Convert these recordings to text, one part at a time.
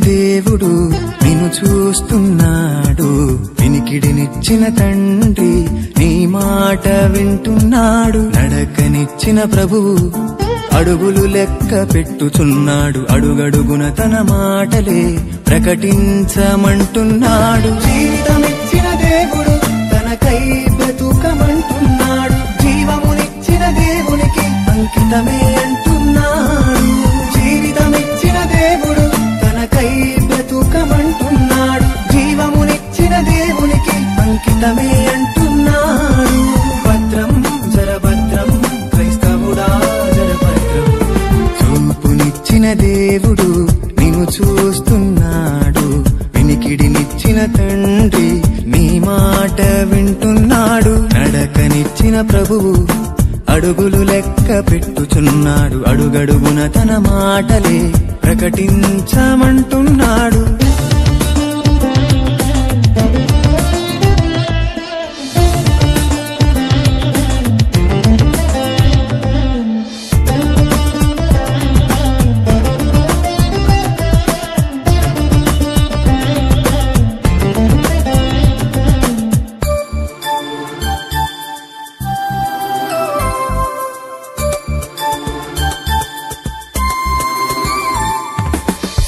దేవుడు నిన్ను చూస్తున్నాడు, వినికిడినిచ్చిన తండ్రి నీ మాట వింటున్నాడు. నడకనిచ్చిన ప్రభువు అడుగులు లెక్క పెట్టుచున్నాడు, అడుగడుగున తన మాటలే ప్రకటించమంటున్నాడు. జీవితమిచ్చిన దేవుడు తనకై బ్రతుకమంటున్నాడు, జీవమునిచ్చిన దేవునికి అంకితమే అంటున్నాడు. జీవితమిచ్చిన దేవుడు తనకై బ్రతుకమంటున్నాడు, జీవమునిచ్చిన దేవునికి అంకితమే అంటున్నాడు. భద్రం జరభద్రం క్రైస్తవుడా జరభద్రం. చూపునిచ్చిన దేవుడు నిన్ను చూస్తున్నాడు, వినికిడినిచ్చిన తండ్రి నీ మాట వింటున్నాడు. నడకనిచ్చిన ప్రభువు అడుగులు లెక్క పెట్టుచున్నాడు, అడుగడుగున తన మాటలే ప్రకటించమంటున్నాడు.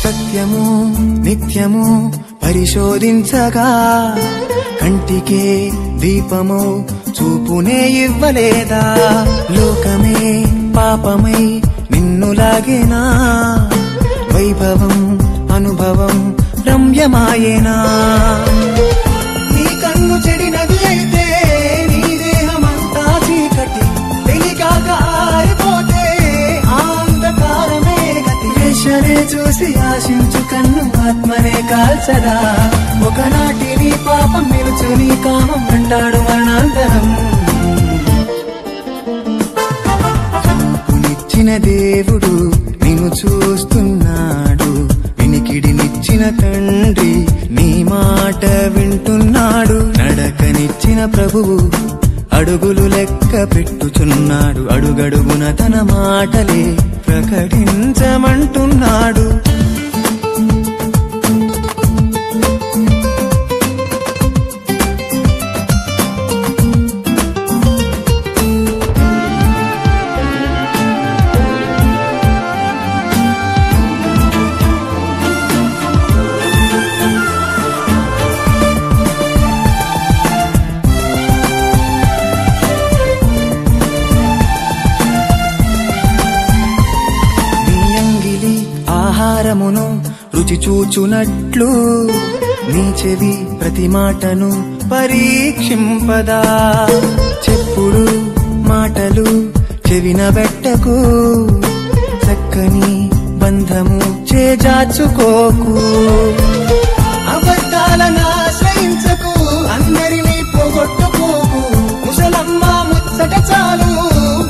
సత్యము నిత్యము పరిశోధించగా కంటికే దీపము చూపునే ఇవ్వలేదా? లోకమే పాపమై నిన్నులాగేనా? వైభవం అనుభవం రమ్యమాయేనా? నీ కన్ను చెడినది అయితే నీ దేహమంతా చీకటి, వెలిగాక ఆరిపోతే అంధకారమే గతి. వేషనే చూసి ఆశించు కన్ను ఆత్మనే కాల్చదా? ఒకనాటి నీ పాపం నిలుచు నీ కామం అంటాడు మరణాంతరం. చూపునిచ్చిన దేవుడు నిన్ను చూస్తున్నాడు, వినికిడినిచ్చిన తండ్రి నీ మాట వింటున్నాడు. నడకనిచ్చిన ప్రభువు అడుగులు లెక్క పెట్టుచున్నాడు, అడుగడుగున తన మాటలే ప్రకటించమంటున్నాడు. ఆహారమును రుచి చూచునట్లు నీ చెవి ప్రతి మాటను పరీక్షింపదా? చెప్పుడు మాటలు చెవిన పెట్టకు, చక్కని బంధము చేజార్చుకోకు. అబద్ధాలను ఆశ్రయించకు, అందరినీ పోగొట్టుకోకు. ముసలమ్మ ముచ్చట చాలు,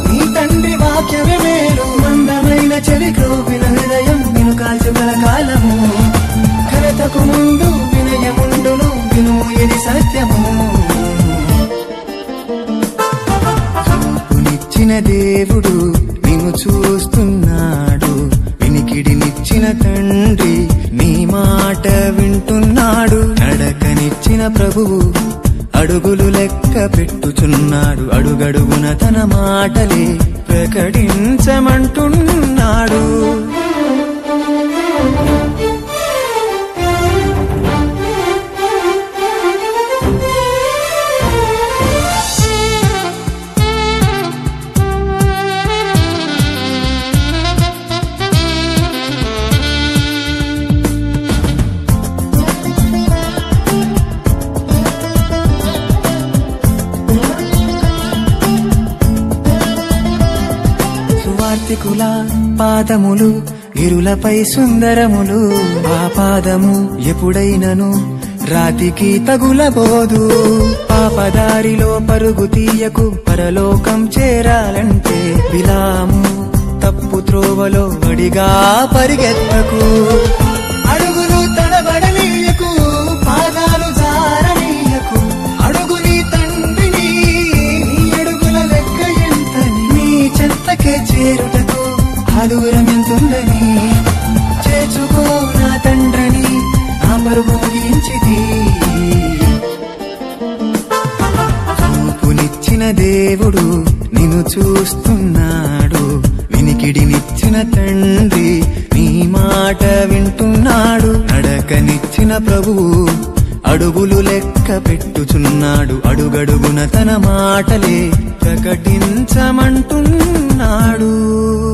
నీ తండ్రి వాక్యమే మేలు. మందమైన చెవి క్రోపిన హృదయం విను కాల్చుగల కాలము. ఘనతకు ముందు వినయముండును, విను ఇది సత్యము. చూపునిచ్చిన దేవుడు నిన్ను చూస్తున్నాడు, వినికిడినిచ్చిన తండ్రి నీ మాట వింటున్నాడు. నడకనిచ్చిన ప్రభువు అడుగులు లెక్క పెట్టుచున్నాడు, అడుగడుగున తన మాటలే ప్రకటించమంటున్నాడు. కార్తికుల పాదములు గిరులపై సుందరములు, ఆ పాదము ఎప్పుడైనను రాతికి తగులబోదు. పాపదారిలో పరుగు తీయకు, పరలోకం చేరాలంటే విలాము తప్పు త్రోవలో వడిగా పరిగెత్తకు. అడుగులు తడబడనీయకు, పాదాలు జారనీయకు. అడుగు నీ తండ్రిని, నీ అడుగుల లెక్క ఎంతని, నీ చెంతకే చేరుటకు ఆ దూరం ఎంతుందని. చేర్చుకో నా తండ్రిని, చూస్తున్నాడు. వినికిడినిచ్చిన తండ్రి నీ మాట వింటున్నాడు. నడకనిచ్చిన ప్రభువు అడుగులు లెక్క పెట్టుచున్నాడు. అడుగడుగున తన మాటలే ప్రకటించమంటున్నాడు.